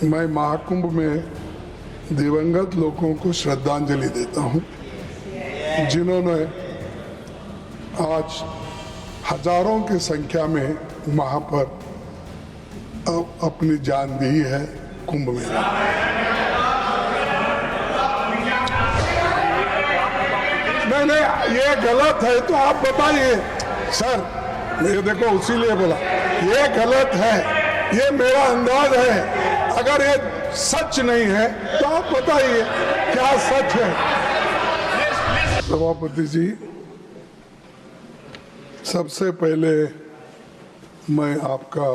मैं महाकुंभ में दिवंगत लोगों को श्रद्धांजलि देता हूं, जिन्होंने आज हजारों की संख्या में वहां पर अपनी जान दी है कुंभ में। नहीं, ये गलत है तो आप बताइए सर। ये देखो, उसीलिए बोला ये गलत है, ये मेरा अंदाज है। अगर ये सच नहीं है तो आप बताइए क्या सच है। सभापति जी, सबसे पहले मैं आपका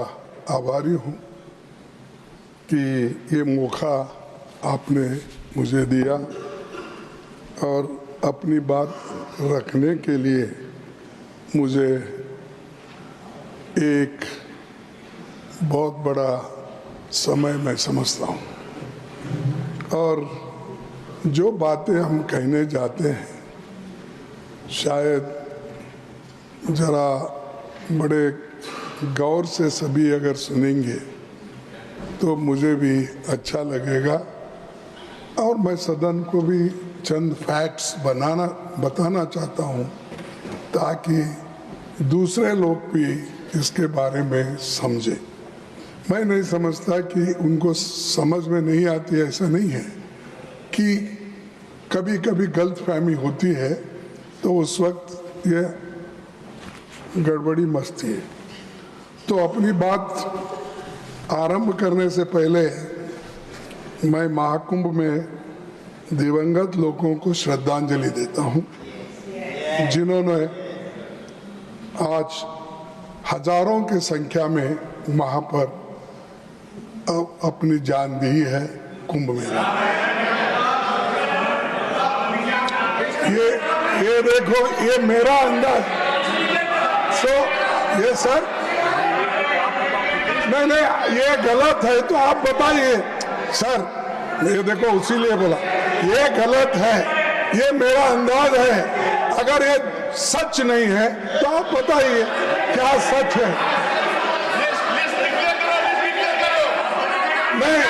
आभारी हूं कि ये मौका आपने मुझे दिया और अपनी बात रखने के लिए मुझे एक बहुत बड़ा समय मैं समझता हूं। और जो बातें हम कहने जाते हैं शायद जरा बड़े गौर से सभी अगर सुनेंगे तो मुझे भी अच्छा लगेगा और मैं सदन को भी चंद फैक्ट्स बताना चाहता हूं ताकि दूसरे लोग भी इसके बारे में समझें। मैं नहीं समझता कि उनको समझ में नहीं आती, ऐसा नहीं है कि कभी कभी गलतफहमी होती है तो उस वक्त ये गड़बड़ी मचती है। तो अपनी बात आरंभ करने से पहले मैं महाकुंभ में दिवंगत लोगों को श्रद्धांजलि देता हूं, जिन्होंने आज हजारों की संख्या में वहां पर अपनी जान दी है कुंभ में। ये देखो, ये मेरा अंदाज। ये सर, नहीं, ये गलत है तो आप बताइए सर। ये देखो, उसीलिए बोला ये गलत है, ये मेरा अंदाज है। अगर ये सच नहीं है तो आप बताइए क्या सच है। नहीं,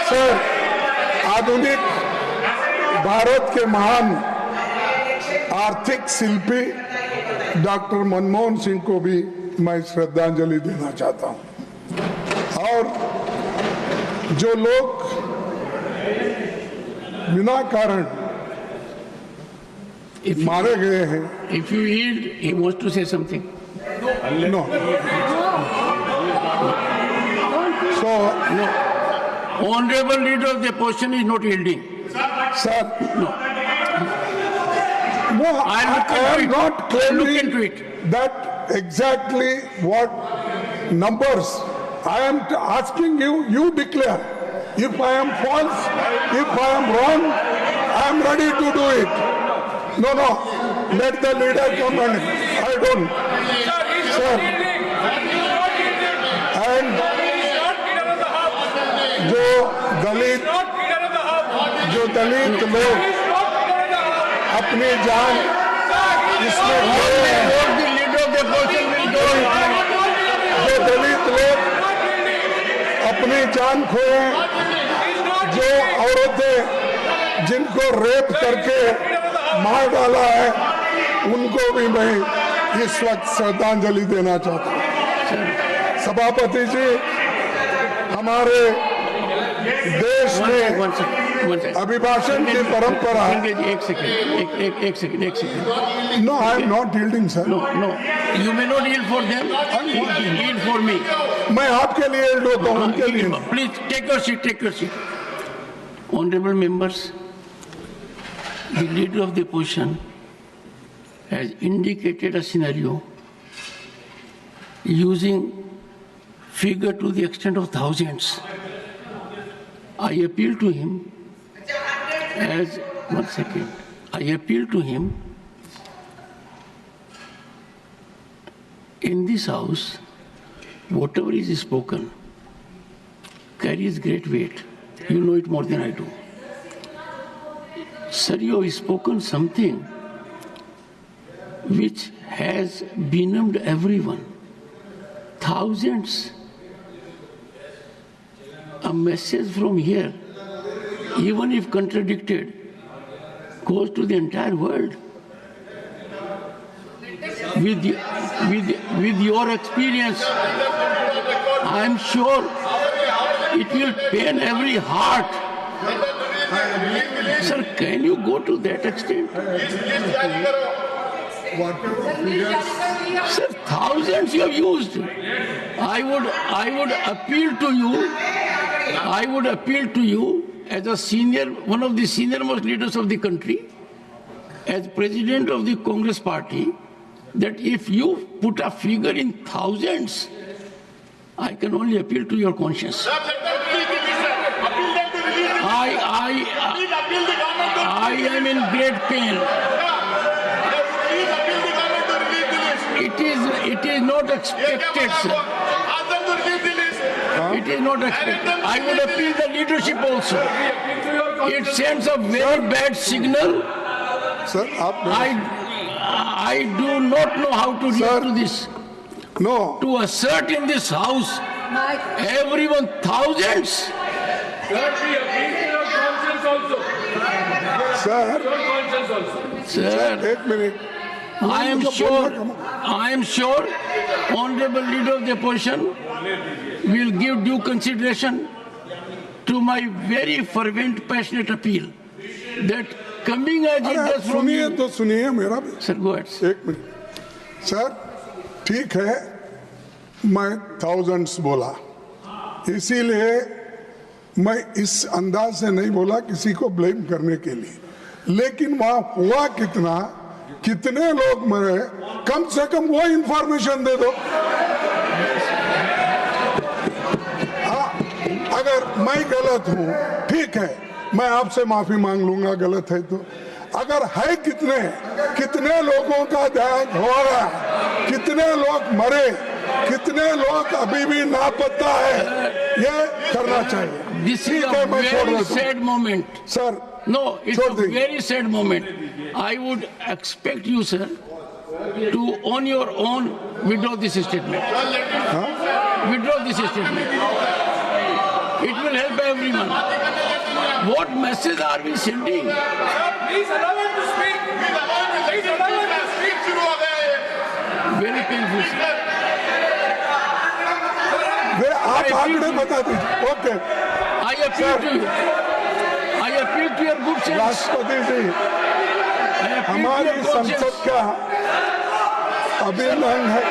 सर, आधुनिक भारत के महान आर्थिक शिल्पी डॉक्टर मनमोहन सिंह को भी मैं श्रद्धांजलि देना चाहता हूं। और जो लोग बिना कारण मारे गए हैं। If you yield, he wants to say something. No. So, No. Honorable leader of the opposition is not yielding. sir, No. no, I am not Look claiming into it. that exactly what numbers. I am asking you, you declare. If I am false, if I am wrong, I am ready to do it. No, let the leader come and I don't. Sir, and जो दलित लोग अपनी जान इसमें खोए हैं, जो दलित लोग अपनी जान खोए हैं, जो औरतें जिनको रेप करके मार डाला है, उनको भी मैं इस वक्त श्रद्धांजलि देना चाहता हूं। सभापति जी, हमारे देश में अभिभाषण की परंपरा। एक second. No, I am not yielding sir. No. You may not yield for them. Yield for me. मैं आपके लिए यील्ड होता हूं, उनके लिए नहीं। Please take your seat. Take your seat. Honorable members, the leader of the opposition has indicated a scenario using figure to the extent of thousands. I appeal to him as, one second, I appeal to him in this house, whatever is spoken carries great weight. You know it more than I do. Sir, you have spoken something which has benumbed everyone. thousands. A message from here, even if contradicted, goes to the entire world. With your experience, I'm sure it will pain every heart. Sir, can you go to that extent? Sir, thousands you have used. I would appeal to you. I would appeal to you as a senior, one of the senior most leaders of the country, as president of the Congress party, that if you put a figure in thousands, I can only appeal to your conscience. I am in great pain. It is not expected, sir. It is not expected. I would appeal the leadership also. It sends a very bad signal. Sir, I do not know how to react to this. No. To assert in this house, everyone, thousands. Sir, एक minute. I am sure, Honorable Leader of the Opposition will give due consideration to my very fervent, passionate appeal that coming as it does from सुनिए you. तो सुनिए मेरा भी. Sir, go ahead. एक minute. Sir, ठीक है, मैं thousands बोला, इसीलिए मैं इस अंदाज से नहीं बोला किसी को ब्लेम करने के लिए, लेकिन वहां हुआ कितना, कितने लोग मरे, कम से कम वो इंफॉर्मेशन दे दो. अगर मैं गलत हूं, ठीक है, मैं आपसे माफी मांग लूंगा गलत है तो. अगर है कितने लोगों का देहांत हो रहा है, कितने लोग मरे, कितने लोग अभी भी लापता है, ये करना चाहिए. This is a very sad moment. Sir, no, it's a very sad moment. I would expect you, sir, to on your own withdraw this statement. Withdraw this statement. It will help everyone. What message are we sending? Please allow him to speak. Please allow him to speak. Very painful, sir. वे आप आगे बता दीजिए. Okay. I appeal to you. I appeal to your good sense. राष्ट्रपति जी, I appeal to हमारी your good sense. संसद का अभिनंदन है.